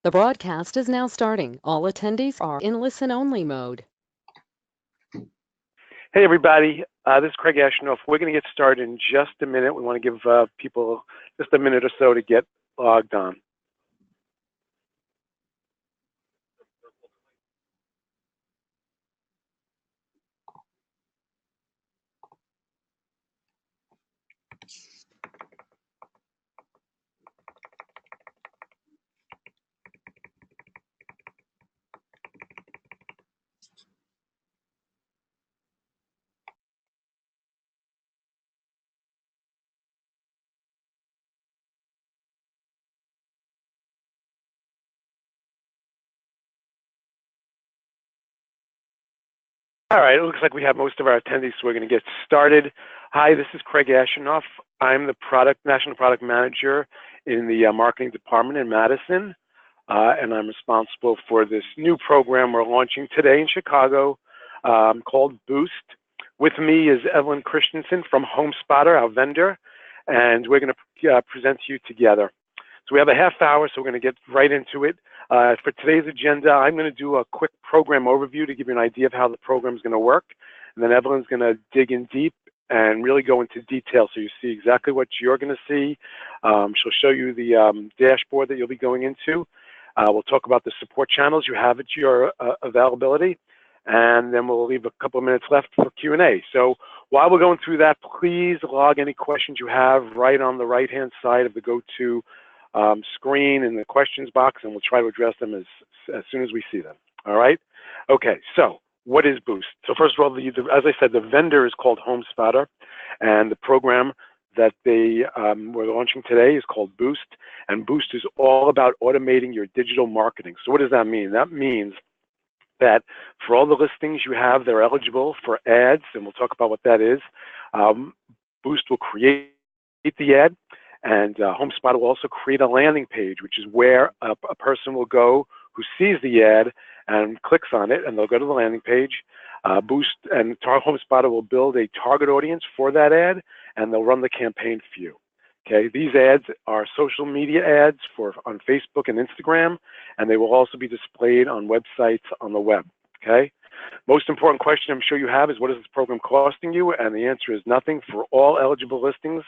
The broadcast is now starting. All attendees are in listen-only mode. Hey, everybody. This is Craig Ashenoff. We're going to get started in just a minute. We want to give people just a minute or so to get logged on. All right, it looks like we have most of our attendees, so we're going to get started. Hi, this is Craig Ashenoff. I'm the National Product Manager in the Marketing Department in Madison, and I'm responsible for this new program we're launching today in Chicago called Boost. With me is Evelyn Christensen from HomeSpotter, our vendor, and we're going to present to you together. So we have a half hour, so we're going to get right into it. For today's agenda, I'm going to do a quick program overview to give you an idea of how the program is going to work. And then Evelyn's going to dig in deep and really go into detail so you see exactly what you're going to see. She'll show you the dashboard that you'll be going into. We'll talk about the support channels you have at your availability. And then we'll leave a couple of minutes left for Q&A. So while we're going through that, please log any questions you have right on the right-hand side of the go-to screen in the questions box, and we'll try to address them as soon as we see them. All right? Okay, so what is Boost? So first of all, as I said, the vendor is called HomeSpotter, and the program that they were launching today is called Boost, and Boost is all about automating your digital marketing. So what does that mean? That means that for all the listings you have, they're eligible for ads, and we'll talk about what that is. Boost will create the ad, and HomeSpotter will also create a landing page, which is where a person will go who sees the ad and clicks on it, and they'll go to the landing page. Boost and HomeSpotter will build a target audience for that ad, and they'll run the campaign for you. Okay, these ads are social media ads on Facebook and Instagram, and they will also be displayed on websites on the web. Okay. Most important question I'm sure you have is, what is this program costing you? And the answer is nothing. For all eligible listings,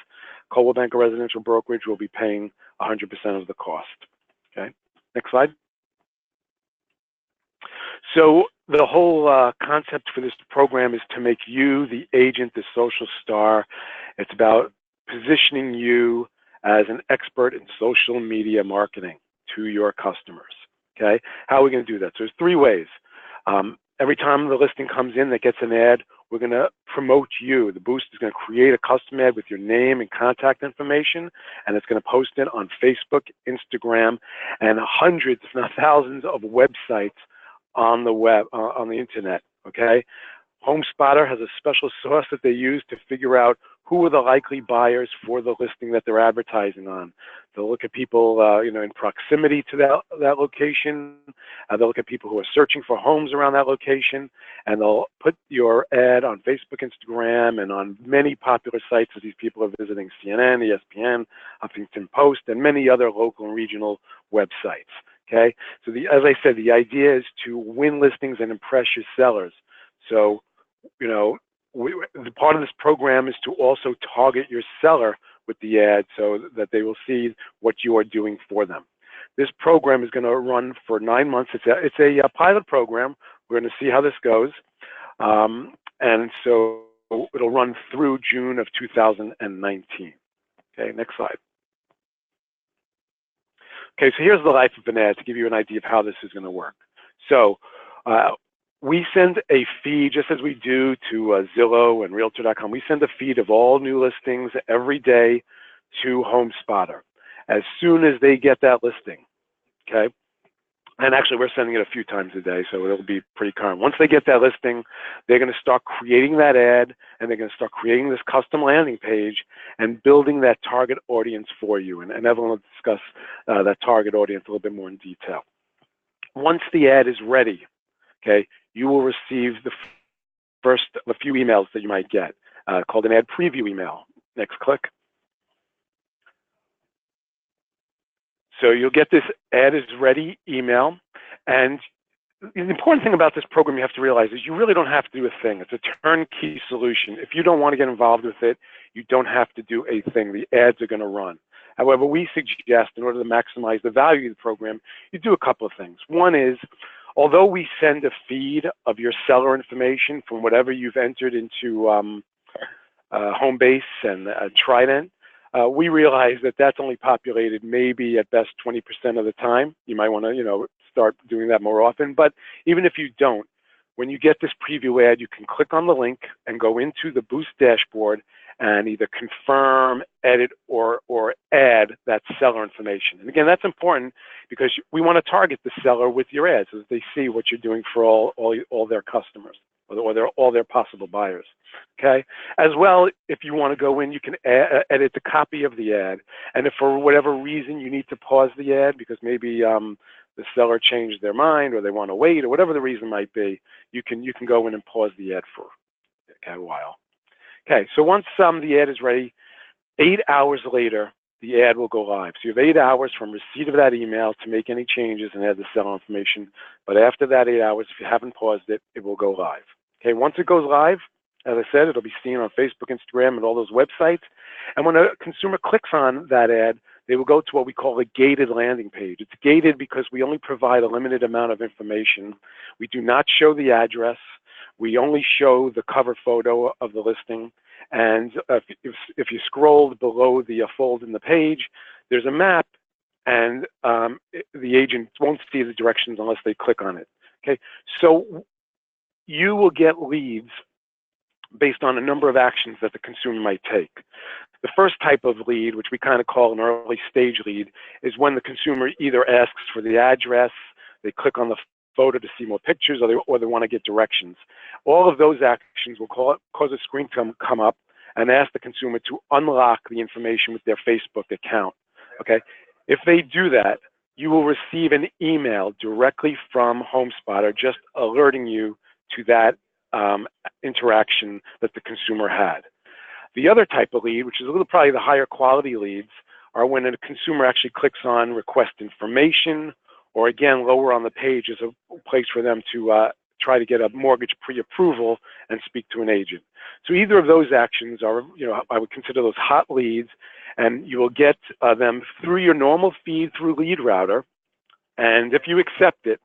Coldwell Banker Residential Brokerage will be paying 100% of the cost. Okay, next slide. So the whole concept for this program is to make you the agent, the social star. It's about positioning you as an expert in social media marketing to your customers. Okay, how are we going to do that? So there's three ways. Every time the listing comes in that gets an ad, we're going to promote you. The Boost is going to create a custom ad with your name and contact information, and it's going to post it on Facebook, Instagram, and hundreds, if not thousands, of websites on the web, on the internet. Okay, HomeSpotter has a special sauce that they use to figure out who are the likely buyers for the listing that they're advertising on. They'll look at people, in proximity to that location. They'll look at people who are searching for homes around that location, and they'll put your ad on Facebook, Instagram, and on many popular sites that these people are visiting: CNN, ESPN, Huffington Post, and many other local and regional websites. Okay, so as I said, the idea is to win listings and impress your sellers. So, the part of this program is to also target your seller with the ad so that they will see what you are doing for them. This program is going to run for 9 months. It's a pilot program. We're going to see how this goes. And so it'll run through June of 2019. Okay, next slide. Okay, so here's the life of an ad to give you an idea of how this is going to work. So we send a feed, just as we do to Zillow and Realtor.com. We send a feed of all new listings every day to HomeSpotter as soon as they get that listing. Okay, and actually we're sending it a few times a day, so it'll be pretty current. Once they get that listing, they're going to start creating that ad, and they're going to start creating this custom landing page and building that target audience for you. And Evelyn will discuss that target audience a little bit more in detail. Once the ad is ready, okay, you will receive the first of a few emails that you might get called an ad preview email. Next click. So you'll get this ad is ready email, and the important thing about this program you have to realize is you really don't have to do a thing. It's a turnkey solution. If you don't want to get involved with it, you don't have to do a thing. The ads are going to run. However, we suggest in order to maximize the value of the program, you do a couple of things. One is, although we send a feed of your seller information from whatever you've entered into Homebase and Trident, we realize that that's only populated maybe at best 20% of the time. You might want to, start doing that more often. But even if you don't, when you get this preview ad, you can click on the link and go into the Boost dashboard and either confirm, edit, or add that seller information. And again, that's important because we want to target the seller with your ads so that they see what you're doing for all their customers or all their possible buyers. Okay. As well, if you want to go in, you can edit the copy of the ad. And if for whatever reason you need to pause the ad because maybe the seller changed their mind or they want to wait or whatever the reason might be, you can go in and pause the ad for a while. Okay, so once the ad is ready, 8 hours later, the ad will go live. So you have 8 hours from receipt of that email to make any changes and add the seller information. But after that 8 hours, if you haven't paused it, it will go live. Okay, once it goes live, as I said, it'll be seen on Facebook, Instagram, and all those websites. And when a consumer clicks on that ad, they will go to what we call a gated landing page. It's gated because we only provide a limited amount of information. We do not show the address. We only show the cover photo of the listing. And if you scroll below the fold in the page, there's a map, and the agent won't see the directions unless they click on it. Okay, so you will get leads based on a number of actions that the consumer might take. The first type of lead, which we kind of call an early stage lead, is when the consumer either asks for the address, they click on the photo to see more pictures, or they want to get directions. All of those actions will cause a screen to come up and ask the consumer to unlock the information with their Facebook account. Okay, if they do that, you will receive an email directly from HomeSpotter just alerting you to that interaction that the consumer had. The other type of lead, which is probably the higher quality leads, are when a consumer actually clicks on request information, or again, lower on the page is a place for them to try to get a mortgage pre-approval and speak to an agent. So either of those actions are, I would consider those hot leads, and you will get them through your normal feed through Lead Router. And if you accept it,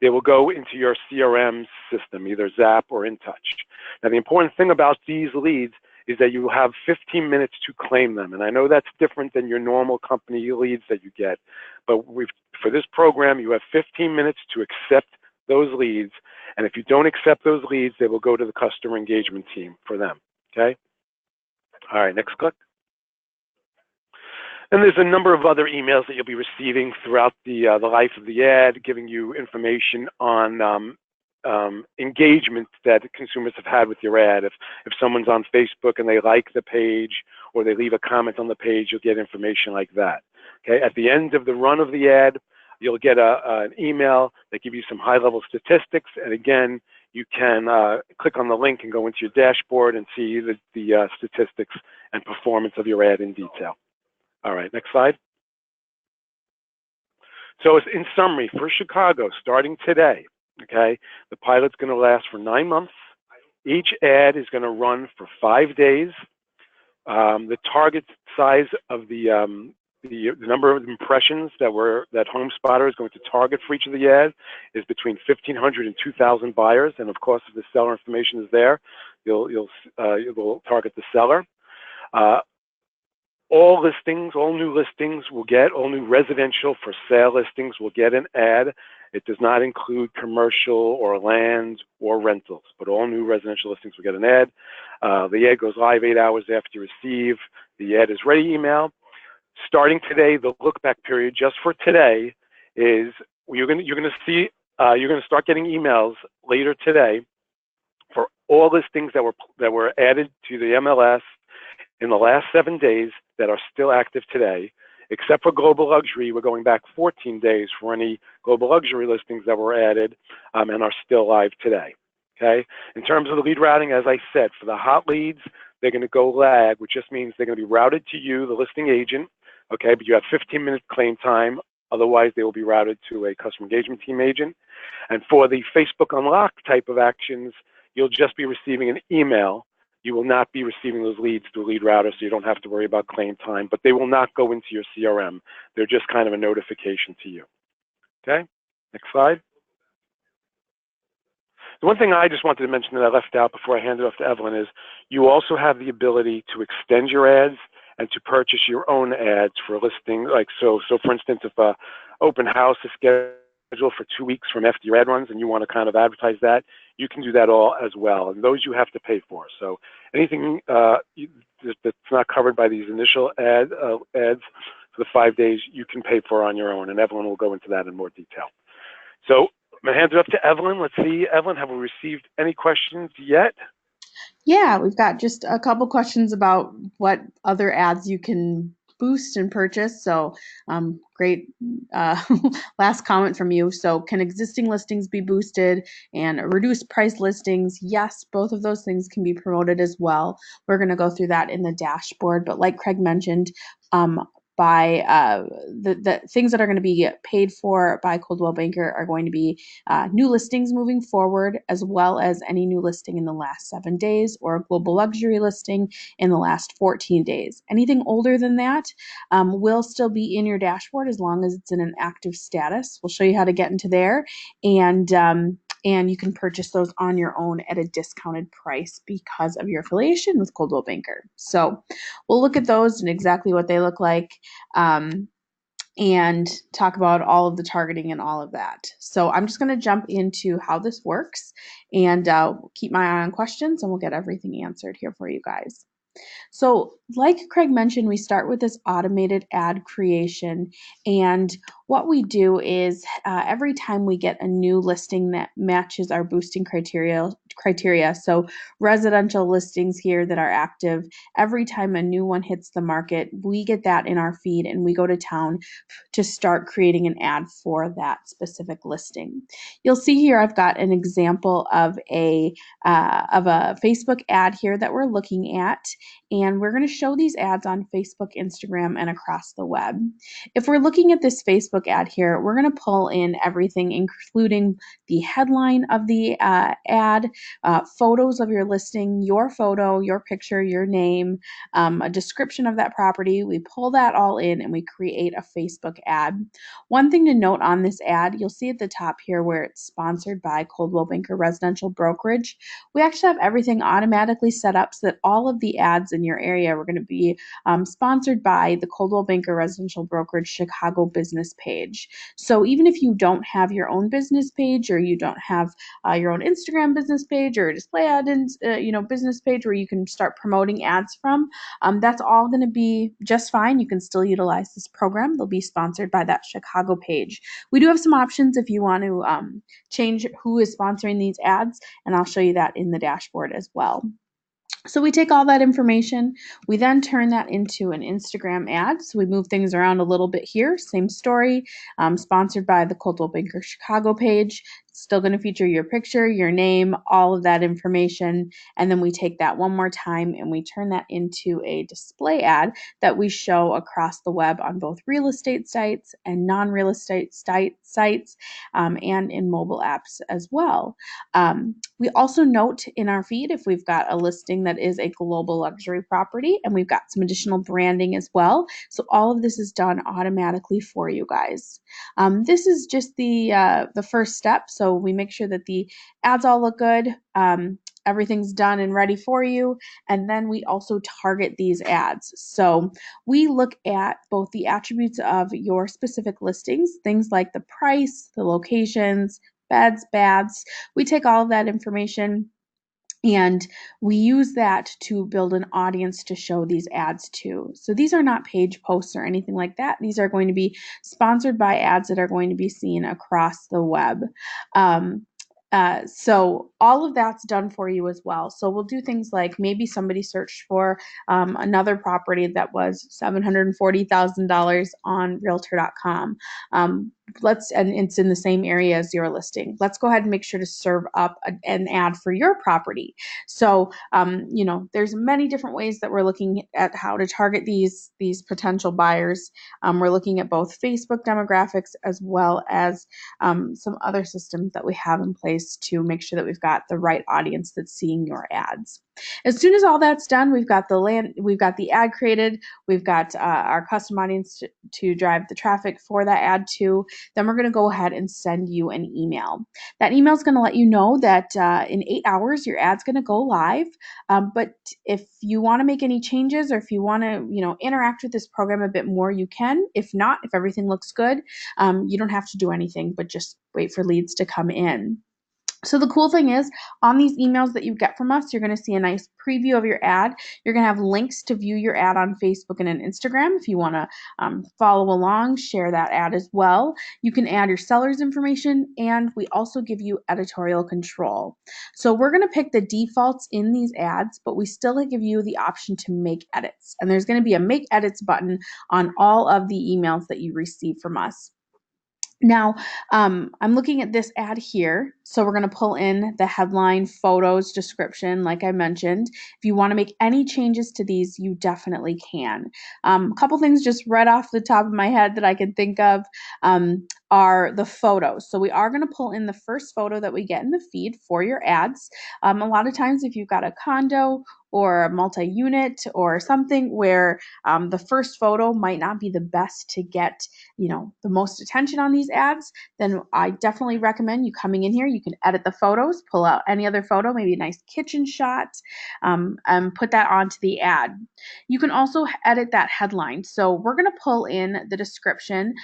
they will go into your CRM system, either Zap or InTouch. Now, the important thing about these leads is that you have 15 minutes to claim them. And I know that's different than your normal company leads that you get. But for this program, you have 15 minutes to accept those leads. And if you don't accept those leads, they will go to the customer engagement team for them. Okay? All right, next click. And there's a number of other emails that you'll be receiving throughout the life of the ad, giving you information on engagement that consumers have had with your ad. If someone's on Facebook and they like the page or they leave a comment on the page, you'll get information like that. Okay. At the end of the run of the ad, you'll get an email that gives you some high-level statistics. And again, you can click on the link and go into your dashboard and see the statistics and performance of your ad in detail. All right, next slide. So in summary, for Chicago, starting today, okay, the pilot's going to last for 9 months. Each ad is going to run for 5 days. The target size of the number of impressions that HomeSpotter is going to target for each of the ads is between 1,500 and 2,000 buyers. And of course, if the seller information is there, you'll target the seller. All new listings will get, all new residential for sale listings will get an ad. It does not include commercial or land or rentals, but all new residential listings will get an ad. The ad goes live 8 hours after you receive the ad is ready email. Starting today, the look back period just for today is you're going to start getting emails later today for all listings that were added to the MLS in the last 7 days that are still active today. Except for Global Luxury, we're going back 14 days for any Global Luxury listings that were added and are still live today. Okay. In terms of the lead routing, as I said, for the hot leads, they're going to go lag, which just means they're going to be routed to you, the listing agent. Okay, but you have 15-minute claim time Otherwise, they will be routed to a customer engagement team agent. And for the Facebook Unlock type of actions, you'll just be receiving an email. You will not be receiving those leads through lead router, so you don't have to worry about claim time, but they will not go into your CRM. They're just kind of a notification to you. Okay, next slide. The one thing I just wanted to mention that I left out before I hand it off to Evelyn is you also have the ability to extend your ads and to purchase your own ads for a listing. Like so for instance, if a open house is scheduled for 2 weeks from after your ad runs and you want to kind of advertise that, you can do that all as well. And those you have to pay for. So anything that's not covered by these initial ads for the 5 days, you can pay for on your own. And Evelyn will go into that in more detail. So I'm going to hand it up to Evelyn. Let's see, Evelyn, have we received any questions yet? Yeah, we've got just a couple questions about what other ads you can boost and purchase. So great last comment from you. So can existing listings be boosted and reduced price listings? Yes, both of those things can be promoted as well. We're going to go through that in the dashboard. But like Craig mentioned, by the things that are going to be paid for by Coldwell Banker are going to be new listings moving forward, as well as any new listing in the last 7 days or a global luxury listing in the last 14 days. Anything older than that will still be in your dashboard as long as it's in an active status. We'll show you how to get into there, and you can purchase those on your own at a discounted price because of your affiliation with Coldwell Banker. So we'll look at those and exactly what they look like, and talk about all of the targeting and all of that. So I'm just going to jump into how this works and keep my eye on questions, and we'll get everything answered here for you guys. So like Craig mentioned, we start with this automated ad creation, and what we do is every time we get a new listing that matches our boosting criteria, so residential listings here that are active, every time a new one hits the market, we get that in our feed and we go to town to start creating an ad for that specific listing. You'll see here I've got an example of a Facebook ad here that we're looking at, and we're going to show these ads on Facebook, Instagram, and across the web. If we're looking at this Facebook ad here, we're going to pull in everything, including the headline of the ad, photos of your listing, your photo, your picture, your name, a description of that property. We pull that all in and we create a Facebook ad. One thing to note on this ad, you'll see at the top here where it's sponsored by Coldwell Banker Residential Brokerage. We actually have everything automatically set up so that all of the ads in your area are going to be sponsored by the Coldwell Banker Residential Brokerage Chicago business page. So even if you don't have your own business page, or you don't have your own Instagram business page, or a display ad business page where you can start promoting ads from, that's all going to be just fine. You can still utilize this program. They'll be sponsored by that Chicago page. We do have some options if you want to change who is sponsoring these ads, and I'll show you that in the dashboard as well. So we take all that information, we then turn that into an Instagram ad. So we move things around a little bit here, same story, sponsored by the Coldwell Banker Chicago page. Still going to feature your picture, your name, all of that information. And then we take that one more time and we turn that into a display ad that we show across the web on both real estate sites and non-real estate sites, and in mobile apps as well. We also note in our feed if we've got a listing that is a global luxury property, and we've got some additional branding as well. So all of this is done automatically for you guys. This is just the first step. So we make sure that the ads all look good. Everything's done and ready for you. And then we also target these ads. So we look at both the attributes of your specific listings, things like the price, the locations, beds, baths. We take all of that information and we use that to build an audience to show these ads to. So these are not page posts or anything like that. These are going to be sponsored by ads that are going to be seen across the web. So all of that's done for you as well. So we'll do things like maybe somebody searched for another property that was $740,000 on Realtor.com. and it's in the same area as your listing. Let's go ahead and make sure to serve up an ad for your property. So, there's many different ways that we're looking at how to target these potential buyers. We're looking at both Facebook demographics as well as some other systems that we have in place to make sure that we've got the right audience that's seeing your ads. As soon as all that's done, we've got the ad created, we've got our custom audience to drive the traffic for that ad to. Then we're going to go ahead and send you an email. That email is going to let you know that in 8 hours your ad's going to go live. But if you want to make any changes, or if you want to interact with this program a bit more, you can. If not, if everything looks good, you don't have to do anything but just wait for leads to come in. So the cool thing is, on these emails that you get from us, you're going to see a nice preview of your ad. You're going to have links to view your ad on Facebook and on Instagram if you want to follow along, share that ad as well. You can add your seller's information, and we also give you editorial control. So we're going to pick the defaults in these ads, but we still give you the option to make edits. And there's going to be a make edits button on all of the emails that you receive from us. Now, I'm looking at this ad here. So we're going to pull in the headline, photos, description, like I mentioned. If you want to make any changes to these, you definitely can. A couple things just right off the top of my head that I can think of are the photos. So we are going to pull in the first photo that we get in the feed for your ads. A lot of times if you've got a condo or a multi-unit or something where the first photo might not be the best to get the most attention on these ads, then I definitely recommend you coming in here. You can edit the photos, pull out any other photo, maybe a nice kitchen shot, and put that onto the ad. You can also edit that headline. So we're going to pull in the description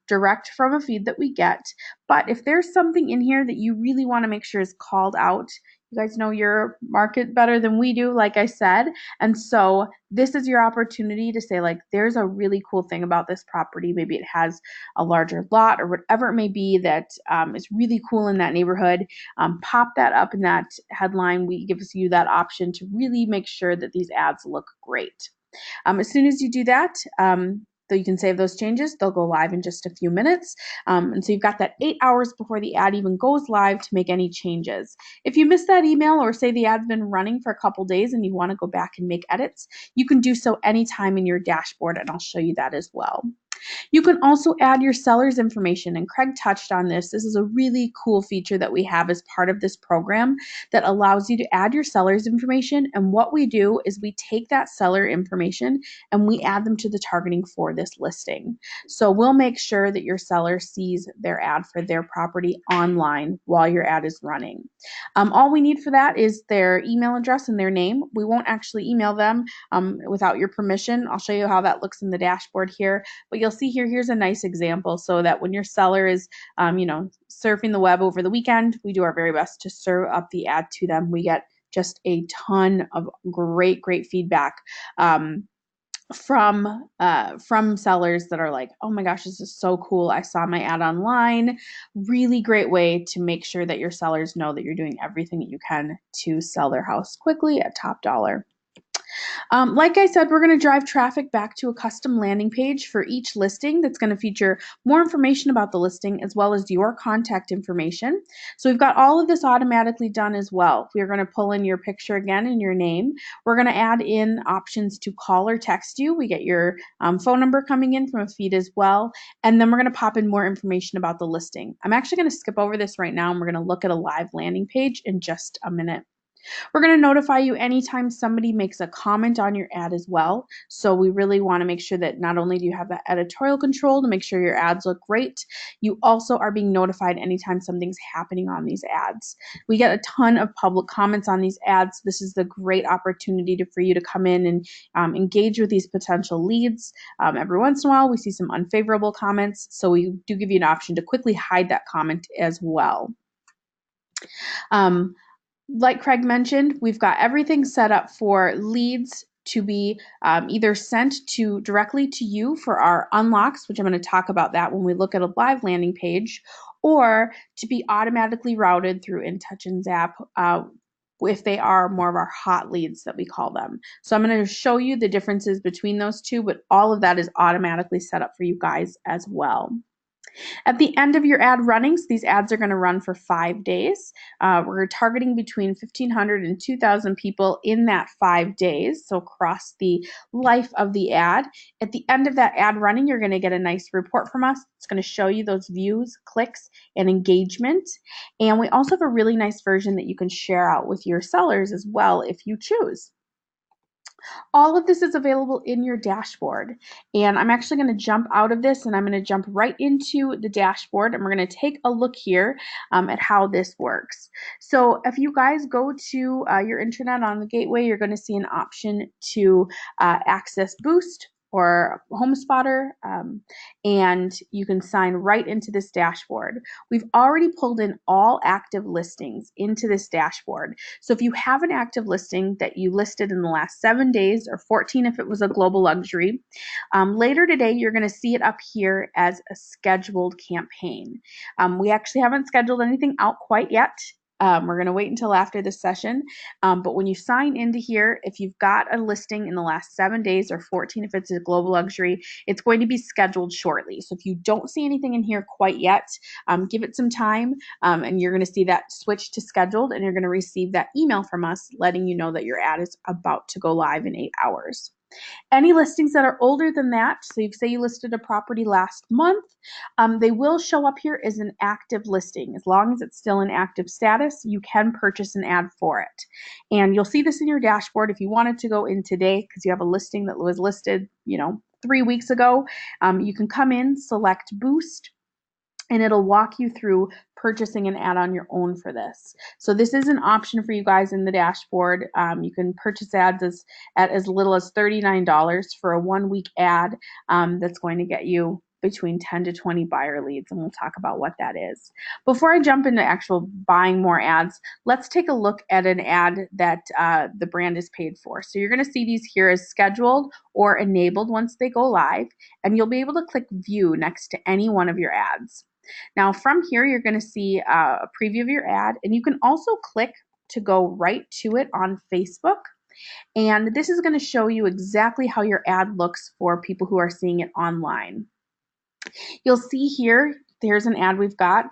direct from a feed that we get. But if there's something in here that you really want to make sure is called out, you guys know your market better than we do, like I said. And so this is your opportunity to say, like, there's a really cool thing about this property. Maybe it has a larger lot or whatever it may be that is really cool in that neighborhood. Pop that up in that headline. We give you that option to really make sure that these ads look great. As soon as you do that, so you can save those changes. They'll go live in just a few minutes. And so you've got that 8 hours before the ad even goes live to make any changes. If you missed that email, or say the ad's been running for a couple days and you want to go back and make edits, you can do so anytime in your dashboard, and I'll show you that as well. You can also add your seller's information, and Craig touched on this. This is a really cool feature that we have as part of this program that allows you to add your seller's information. And what we do is we take that seller information and we add them to the targeting for this listing. So we'll make sure that your seller sees their ad for their property online while your ad is running. All we need for that is their email address and their name. We won't actually email them without your permission. I'll show you how that looks in the dashboard here, but you'll see here's a nice example, so that when your seller is surfing the web over the weekend, we do our very best to serve up the ad to them. We get just a ton of great feedback from sellers that are like, oh my gosh, this is so cool. I saw my ad online. Really great way to make sure that your sellers know that you're doing everything that you can to sell their house quickly at top dollar. Like I said, we're going to drive traffic back to a custom landing page for each listing that's going to feature more information about the listing as well as your contact information. So we've got all of this automatically done as well. We're going to pull in your picture again and your name. We're going to add in options to call or text you. We get your phone number coming in from a feed as well. And then we're going to pop in more information about the listing. I'm actually going to skip over this right now, and we're going to look at a live landing page in just a minute. We're going to notify you anytime somebody makes a comment on your ad as well. So we really want to make sure that not only do you have that editorial control to make sure your ads look great, you also are being notified anytime something's happening on these ads. We get a ton of public comments on these ads. This is the great opportunity for you to come in and engage with these potential leads. Every once in a while, we see some unfavorable comments, so we do give you an option to quickly hide that comment as well. Like Craig mentioned, we've got everything set up for leads to be either sent directly to you for our unlocks, which I'm going to talk about that when we look at a live landing page, or to be automatically routed through InTouch and Zap if they are more of our hot leads that we call them. So I'm going to show you the differences between those two, but all of that is automatically set up for you guys as well. At the end of your ad running, so these ads are going to run for 5 days. We're targeting between 1,500 and 2,000 people in that 5 days, so across the life of the ad. At the end of that ad running, you're going to get a nice report from us. It's going to show you those views, clicks, and engagement. And we also have a really nice version that you can share out with your sellers as well if you choose. All of this is available in your dashboard. And I'm actually going to jump out of this and I'm going to jump right into the dashboard and we're going to take a look here at how this works. So if you guys go to your internet on the gateway, you're going to see an option to access Boost or HomeSpotter, and you can sign right into this dashboard. We've already pulled in all active listings into this dashboard. So if you have an active listing that you listed in the last 7 days or 14 if it was a global luxury, later today you're going to see it up here as a scheduled campaign. We actually haven't scheduled anything out quite yet. We're going to wait until after this session. But when you sign into here, if you've got a listing in the last 7 days or 14 if it's a global luxury, it's going to be scheduled shortly. So if you don't see anything in here quite yet, give it some time and you're going to see that switch to scheduled and you're going to receive that email from us letting you know that your ad is about to go live in 8 hours. Any listings that are older than that, so you say you listed a property last month, they will show up here as an active listing. As long as it's still in active status, you can purchase an ad for it. And you'll see this in your dashboard if you wanted to go in today because you have a listing that was listed, 3 weeks ago. You can come in, select Boost, and it'll walk you through purchasing an ad on your own for this. So this is an option for you guys in the dashboard. You can purchase ads at as little as $39 for a 1-week ad that's going to get you between 10 to 20 buyer leads, and we'll talk about what that is. Before I jump into actual buying more ads, let's take a look at an ad that the brand is paid for. So you're going to see these here as scheduled or enabled once they go live, and you'll be able to click view next to any one of your ads. Now from here, you're going to see a preview of your ad, and you can also click to go right to it on Facebook. And this is going to show you exactly how your ad looks for people who are seeing it online. You'll see here, there's an ad we've got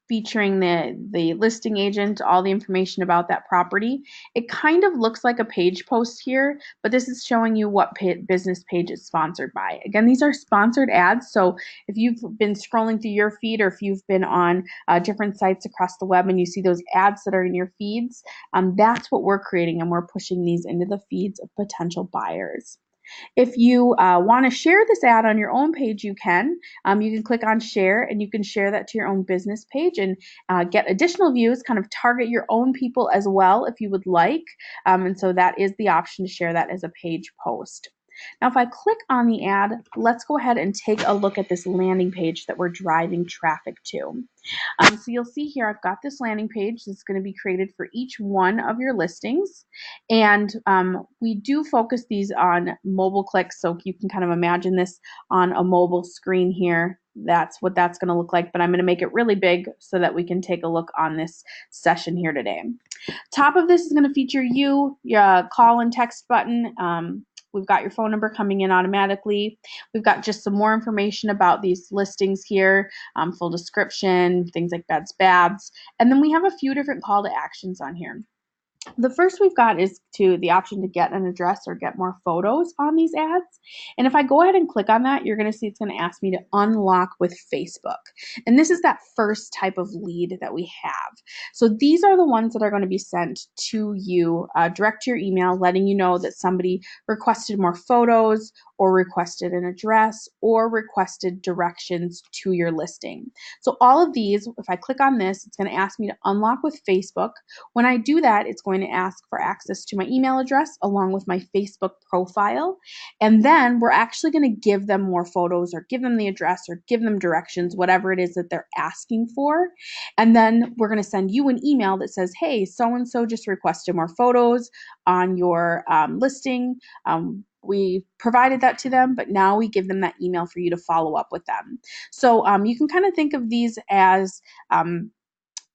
featuring the listing agent, all the information about that property. It kind of looks like a page post here, but this is showing you what business page it's sponsored by. Again, these are sponsored ads, so if you've been scrolling through your feed or if you've been on different sites across the web and you see those ads that are in your feeds, that's what we're creating, and we're pushing these into the feeds of potential buyers. If you want to share this ad on your own page, you can. You can click on share and you can share that to your own business page and get additional views, kind of target your own people as well if you would like. And so that is the option to share that as a page post. Now, if I click on the ad, let's go ahead and take a look at this landing page that we're driving traffic to. So you'll see here, I've got this landing page that's going to be created for each one of your listings. And we do focus these on mobile clicks. So you can kind of imagine this on a mobile screen here. That's what that's going to look like. But I'm going to make it really big so that we can take a look on this session here today. Top of this is going to feature your call and text button. We've got your phone number coming in automatically. We've got just some more information about these listings here, full description, things like beds, baths. And then we have a few different call to actions on here. The first we've got is the option to get an address or get more photos on these ads. And if I go ahead and click on that, you're going to see it's going to ask me to unlock with Facebook. And this is that first type of lead that we have. So these are the ones that are going to be sent to you direct to your email, letting you know that somebody requested more photos or requested an address or requested directions to your listing. So all of these, if I click on this, it's going to ask me to unlock with Facebook. When I do that, it's going to ask for access to my email address along with my Facebook profile. And then we're actually going to give them more photos or give them the address or give them directions, whatever it is that they're asking for. And then we're going to send you an email that says, hey, so-and-so just requested more photos on your listing. We provided that to them, but now we give them that email for you to follow up with them. So you can kind of think of these as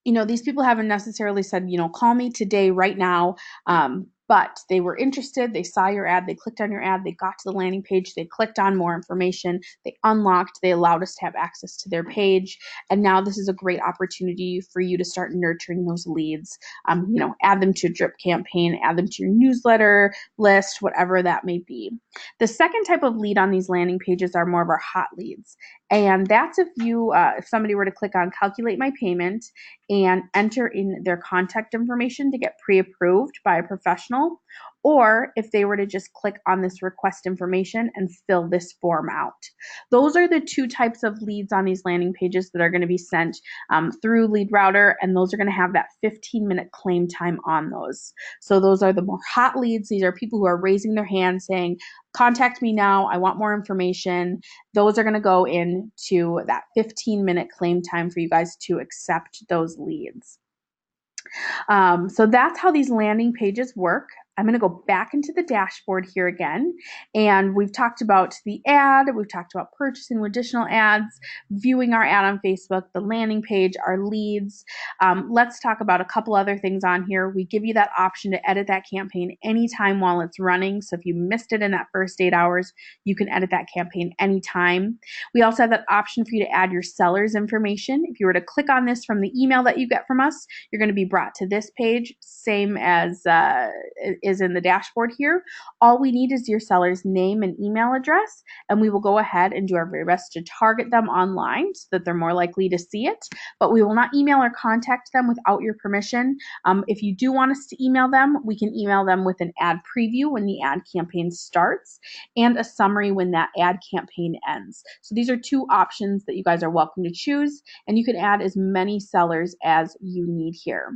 these people haven't necessarily said, call me today, right now. but they were interested, they saw your ad, they clicked on your ad, they got to the landing page, they clicked on more information, they unlocked, they allowed us to have access to their page, and now this is a great opportunity for you to start nurturing those leads. Add them to a drip campaign, add them to your newsletter list, whatever that may be. The second type of lead on these landing pages are more of our hot leads, and that's if somebody were to click on calculate my payment and enter in their contact information to get pre-approved by a professional, or if they were to just click on this request information and fill this form out. Those are the two types of leads on these landing pages that are going to be sent through Lead Router, and those are going to have that 15-minute claim time on those. So those are the more hot leads. These are people who are raising their hand saying, contact me now, I want more information. Those are going to go into that 15-minute claim time for you guys to accept those leads. So that's how these landing pages work. I'm going to go back into the dashboard here again, and we've talked about the ad, we've talked about purchasing additional ads, viewing our ad on Facebook, the landing page, our leads. Let's talk about a couple other things on here. We give you that option to edit that campaign anytime while it's running. So if you missed it in that first 8 hours, you can edit that campaign anytime. We also have that option for you to add your seller's information. If you were to click on this from the email that you get from us, you're going to be brought to this page, same as is in the dashboard here. All we need is your seller's name and email address, and we will go ahead and do our very best to target them online so that they're more likely to see it, but we will not email or contact them without your permission. If you do want us to email them, we can email them with an ad preview when the ad campaign starts and a summary when that ad campaign ends. So these are two options that you guys are welcome to choose, and you can add as many sellers as you need here.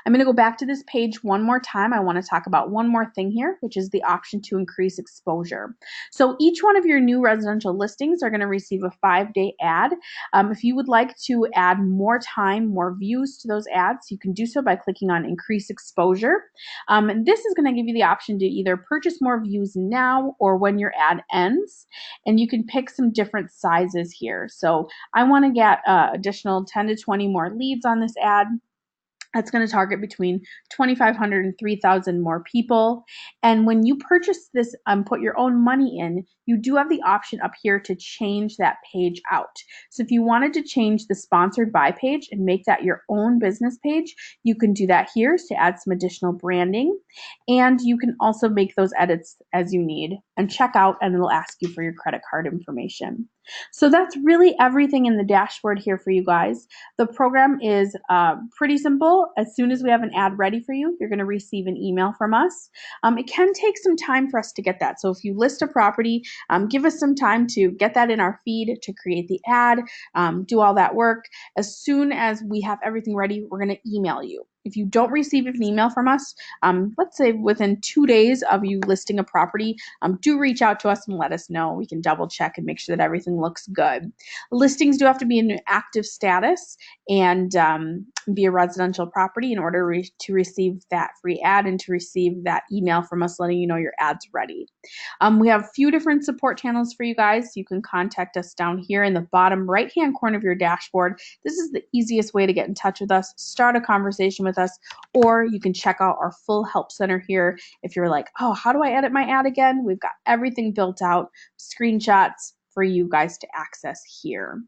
I'm going to go back to this page one more time. I want to talk about one more thing here, which is the option to increase exposure. So each one of your new residential listings are going to receive a 5-day ad. If you would like to add more time, more views to those ads, you can do so by clicking on increase exposure. And this is going to give you the option to either purchase more views now or when your ad ends. And you can pick some different sizes here. So I want to get additional 10 to 20 more leads on this ad. That's going to target between 2,500 and 3,000 more people. And when you purchase this, put your own money in, you do have the option up here to change that page out. So if you wanted to change the sponsored by page and make that your own business page, you can do that here to add some additional branding. And you can also make those edits as you need and check out, and it'll ask you for your credit card information. So that's really everything in the dashboard here for you guys. The program is pretty simple. As soon as we have an ad ready for you, you're going to receive an email from us. It can take some time for us to get that. So if you list a property, give us some time to get that in our feed, to create the ad, do all that work. As soon as we have everything ready, we're going to email you. If you don't receive an email from us, let's say within 2 days of you listing a property, do reach out to us and let us know. We can double check and make sure that everything looks good. Listings do have to be in an active status and be a residential property in order to receive that free ad and to receive that email from us letting you know your ad's ready. We have a few different support channels for you guys. You can contact us down here in the bottom right-hand corner of your dashboard. This is the easiest way to get in touch with us, start a conversation with us, or you can check out our full help center here. If you're like, oh, how do I edit my ad again? We've got everything built out, screenshots for you guys to access here.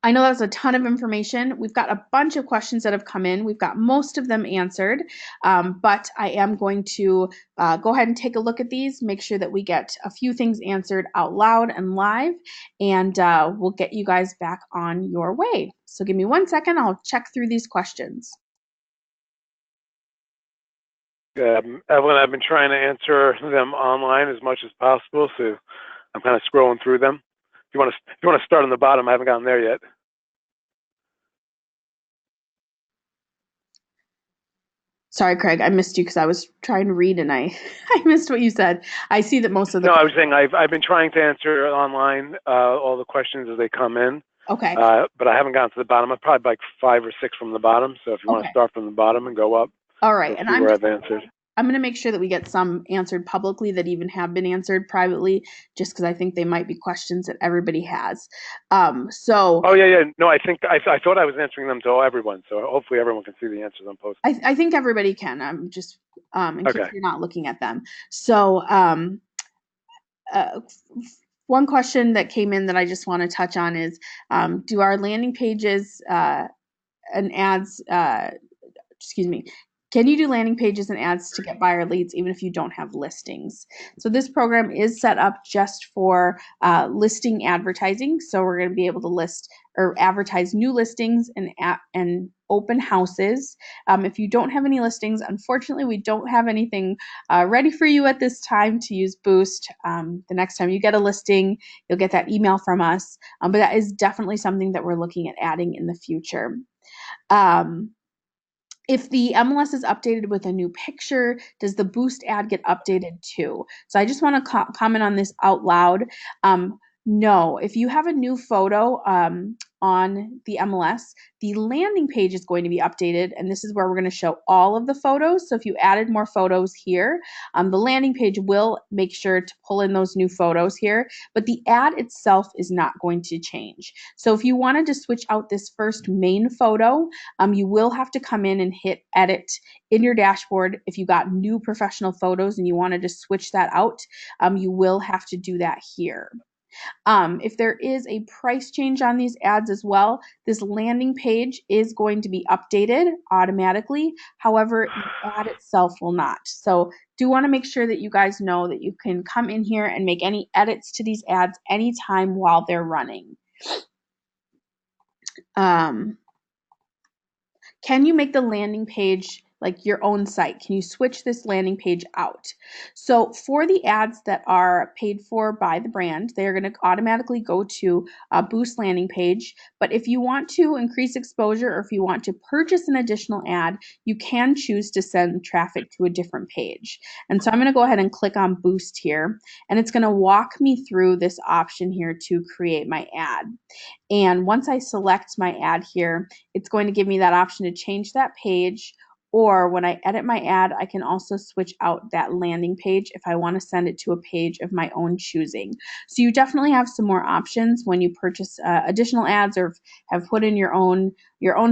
I know that's a ton of information. We've got a bunch of questions that have come in. We've got most of them answered, but I am going to go ahead and take a look at these, make sure that we get a few things answered out loud and live, and we'll get you guys back on your way. So give me 1 second. I'll check through these questions. Evelyn, I've been trying to answer them online as much as possible, so I'm kind of scrolling through them. If you want to start on the bottom, I haven't gotten there yet. Sorry, Craig, I missed you because I was trying to read and I missed what you said. I see that most of the... No, I was saying I've been trying to answer online all the questions as they come in. Okay. But I haven't gotten to the bottom. I'm probably like 5 or 6 from the bottom. So if you want to start from the bottom and go up, all right. And I've answered. I'm going to make sure that we get some answered publicly that even have been answered privately, just because I think they might be questions that everybody has. Oh yeah. No, I think I thought I was answering them to everyone, so hopefully everyone can see the answers I'm posting. I think everybody can. I'm just in case Okay. you're not looking at them. So one question that came in that I just want to touch on is, do our landing pages and ads, can you do landing pages and ads to get buyer leads even if you don't have listings? So this program is set up just for listing advertising. So we're going to be able to list or advertise new listings and open houses. If you don't have any listings, unfortunately, we don't have anything ready for you at this time to use Boost. The next time you get a listing, you'll get that email from us. But that is definitely something that we're looking at adding in the future. If the MLS is updated with a new picture, does the Boost ad get updated too? So I just want to comment on this out loud. No, if you have a new photo on the MLS, the landing page is going to be updated, and this is where we're going to show all of the photos. So if you added more photos here, the landing page will make sure to pull in those new photos here, but the ad itself is not going to change. So if you wanted to switch out this first main photo, you will have to come in and hit edit in your dashboard. If you got new professional photos and you wanted to switch that out, you will have to do that here. If there is a price change on these ads as well, this landing page is going to be updated automatically. However, the ad itself will not. So do want to make sure that you guys know that you can come in here and make any edits to these ads anytime while they're running. Can you make the landing page like your own site? Can you switch this landing page out? So for the ads that are paid for by the brand, they are going to automatically go to a Boost landing page. But if you want to increase exposure or if you want to purchase an additional ad, you can choose to send traffic to a different page. And so I'm going to go ahead and click on Boost here, and it's going to walk me through this option here to create my ad. And once I select my ad here, it's going to give me that option to change that page, or when I edit my ad, I can also switch out that landing page if I want to send it to a page of my own choosing. So you definitely have some more options when you purchase additional ads or have put in your own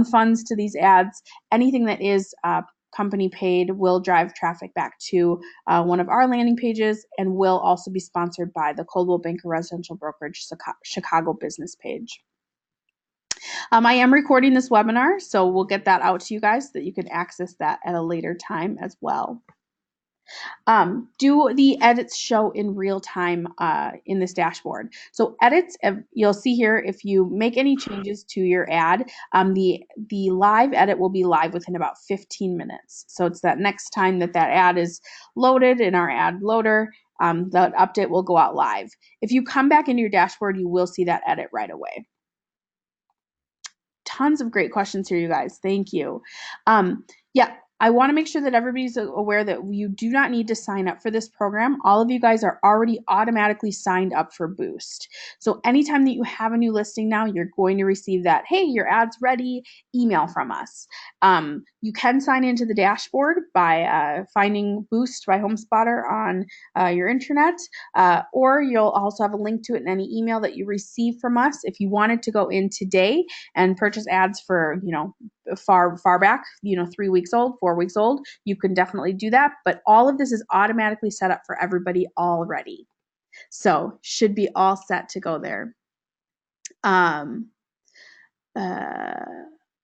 funds to these ads. Anything that is company paid will drive traffic back to one of our landing pages and will also be sponsored by the Coldwell Banker Residential Brokerage Chicago business page. I am recording this webinar, so we'll get that out to you guys so that you can access that at a later time as well. Do the edits show in real time in this dashboard? So edits, you'll see here, if you make any changes to your ad, the live edit will be live within about 15 minutes. So it's that next time that ad is loaded in our ad loader, that update will go out live. If you come back into your dashboard, you will see that edit right away. Tons of great questions here, you guys. Thank you. Yeah, I want to make sure that everybody's aware that you do not need to sign up for this program. All of you guys are already automatically signed up for Boost. So anytime that you have a new listing now, you're going to receive that, hey, your ad's ready, email from us. You can sign into the dashboard by finding Boost by HomeSpotter on your internet, or you'll also have a link to it in any email that you receive from us. If you wanted to go in today and purchase ads for, far back, 3 weeks old, 4 weeks old, you can definitely do that. But all of this is automatically set up for everybody already. So should be all set to go there.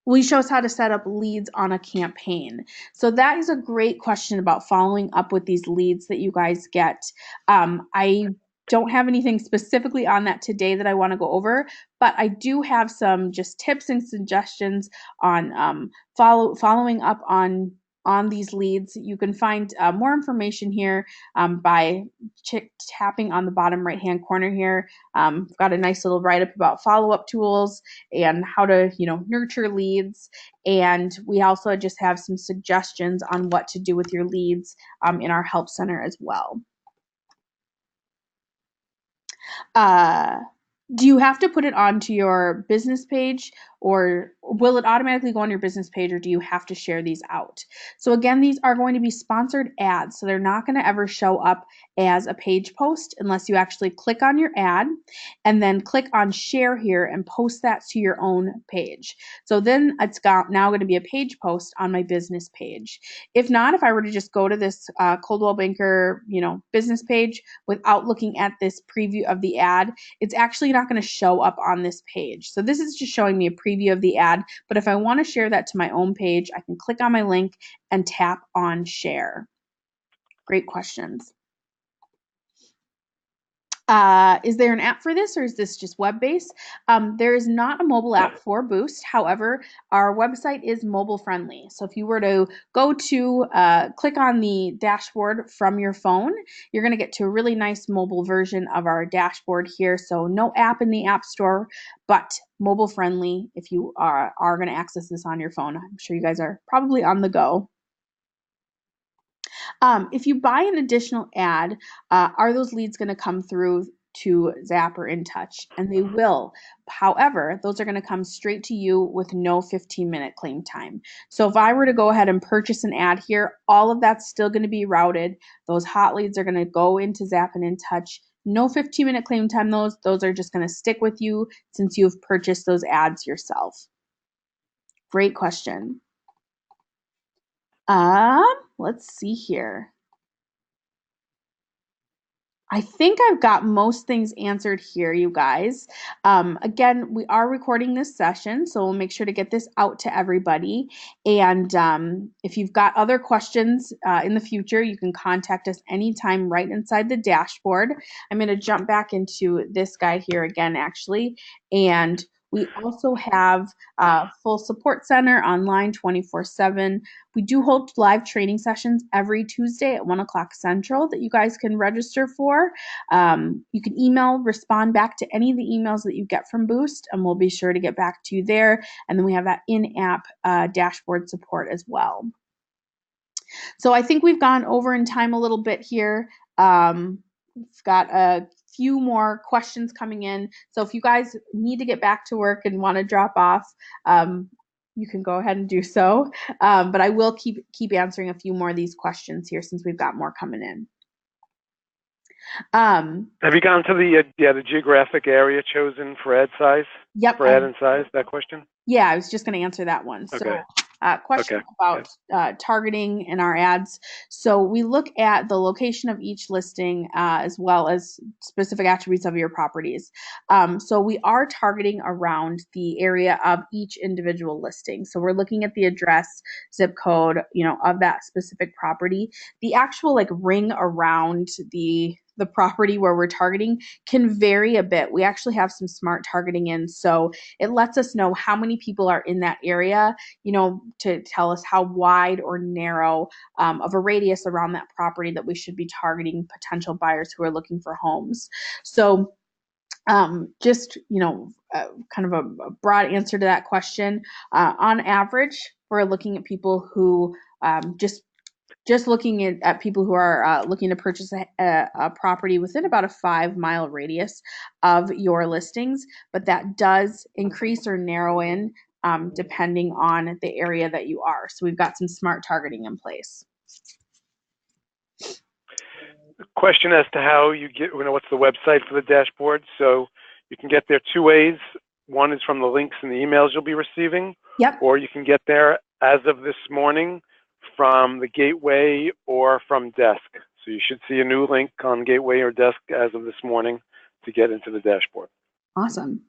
Will you show us how to set up leads on a campaign? So that is a great question about following up with these leads that you guys get. I don't have anything specifically on that today that I want to go over, but I do have some just tips and suggestions on following up on these leads. You can find more information here by tapping on the bottom right hand corner here. I've got a nice little write-up about follow-up tools and how to nurture leads, and we also just have some suggestions on what to do with your leads in our help center as well. Do you have to put it onto your business page, or will it automatically go on your business page, or do you have to share these out? So again, these are going to be sponsored ads, so they're not going to ever show up as a page post unless you actually click on your ad and then click on share here and post that to your own page. So then it's now going to be a page post on my business page. If not, if I were to just go to this Coldwell Banker, business page without looking at this preview of the ad, it's actually not going to show up on this page. So this is just showing me a preview of the ad, but if I want to share that to my own page, I can click on my link and tap on share. Great questions. Is there an app for this, or is this just web-based? There is not a mobile app for Boost. However, our website is mobile friendly. So if you were to go to click on the dashboard from your phone, you're going to get to a really nice mobile version of our dashboard here. So no app in the App Store, but mobile friendly if you are going to access this on your phone. I'm sure you guys are probably on the go. If you buy an additional ad, are those leads going to come through to Zap or InTouch? And they will. However, those are going to come straight to you with no 15-minute claim time. So if I were to go ahead and purchase an ad here, all of that's still going to be routed. Those hot leads are going to go into Zap and InTouch. No 15-minute claim time. Those are just going to stick with you since you've purchased those ads yourself. Great question. Let's see here. I think I've got most things answered here, you guys. Again, we are recording this session, so we'll make sure to get this out to everybody. And if you've got other questions in the future, you can contact us anytime right inside the dashboard. I'm going to jump back into this guy here again, actually. And we also have a full support center online 24/7. We do hold live training sessions every Tuesday at 1 o'clock Central that you guys can register for. You can respond back to any of the emails that you get from Boost, and we'll be sure to get back to you there. And then we have that in-app dashboard support as well. So I think we've gone over in time a little bit here. We've got a few more questions coming in. So if you guys need to get back to work and want to drop off, you can go ahead and do so. But I will keep answering a few more of these questions here since we've got more coming in. Have you gone to the geographic area chosen for ad size? Yep. For ad and size, that question? Yeah, I was just going to answer that one. Okay. So question about targeting in our ads. So we look at the location of each listing as well as specific attributes of your properties. So we are targeting around the area of each individual listing. So we're looking at the address, zip code, of that specific property. The actual ring around the property where we're targeting can vary a bit. We actually have some smart targeting in, so it lets us know how many people are in that area, to tell us how wide or narrow of a radius around that property that we should be targeting potential buyers who are looking for homes. So just, kind of a broad answer to that question. On average, we're looking at people who just looking at people who are looking to purchase a property within about a 5-mile radius of your listings, but that does increase or narrow in depending on the area that you are. So we've got some smart targeting in place. Question as to how you get, what's the website for the dashboard? So you can get there two ways. One is from the links in the emails you'll be receiving. Yep. Or you can get there as of this morning from the gateway or from desk. So you should see a new link on gateway or desk as of this morning to get into the dashboard. Awesome.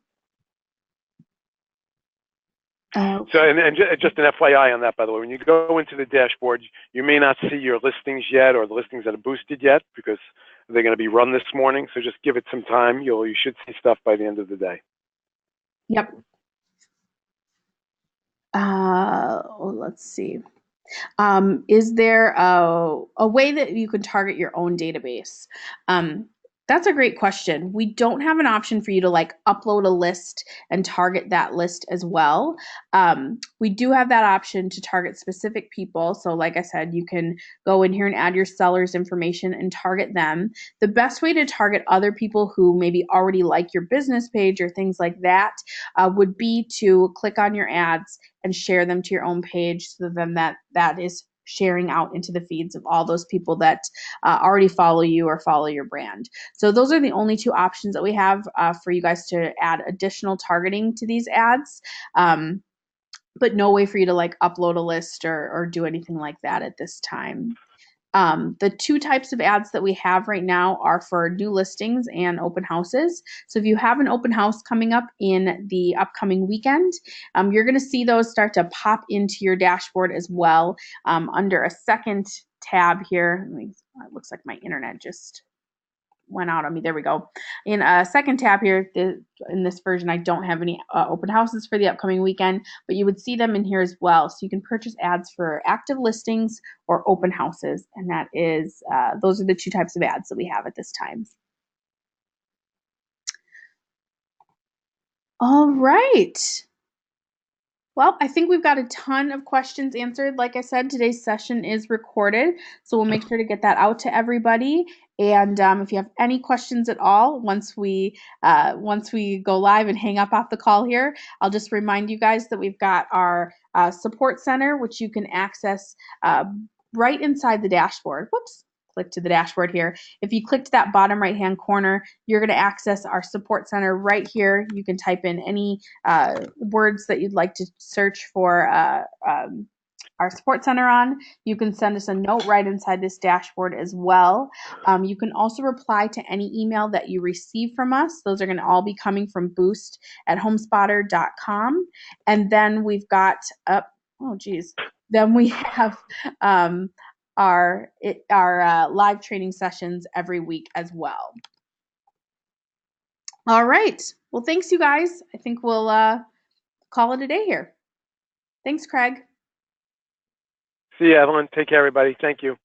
So, and just an FYI on that, by the way, when you go into the dashboard, you may not see your listings yet or the listings that are boosted yet because they're going to be run this morning. So just give it some time. You should see stuff by the end of the day. Yep. Let's see. Is there a way that you can target your own database? That's a great question. We don't have an option for you to like upload a list and target that list as well. We do have that option to target specific people. So, like I said, you can go in here and add your seller's information and target them. The best way to target other people who maybe already like your business page or things like that would be to click on your ads and share them to your own page. So then that is sharing out into the feeds of all those people that already follow you or follow your brand. So those are the only two options that we have for you guys to add additional targeting to these ads. But no way for you to like upload a list or do anything like that at this time. The two types of ads that we have right now are for new listings and open houses. So if you have an open house coming up in the upcoming weekend, you're going to see those start to pop into your dashboard as well under a second tab here. It looks like my internet just went out on me. There we go. In a second tab here, in this version, I don't have any open houses for the upcoming weekend, but you would see them in here as well. So you can purchase ads for active listings or open houses, and that is those are the two types of ads that we have at this time. All right. Well, I think we've got a ton of questions answered. Like I said, today's session is recorded, so we'll make sure to get that out to everybody. And if you have any questions at all, once we go live and hang up off the call here, I'll just remind you guys that we've got our support center, which you can access right inside the dashboard. Whoops. Click to the dashboard here. If you click to that bottom right hand corner, you're going to access our support center right here. You can type in any words that you'd like to search for our support center on. You can send us a note right inside this dashboard as well. You can also reply to any email that you receive from us. Those are going to all be coming from boost@homespotter.com. And then we've got then we have our live training sessions every week as well. All right. Well, thanks, you guys. I think we'll call it a day here. Thanks, Craig. See you, Evelyn. Take care, everybody. Thank you.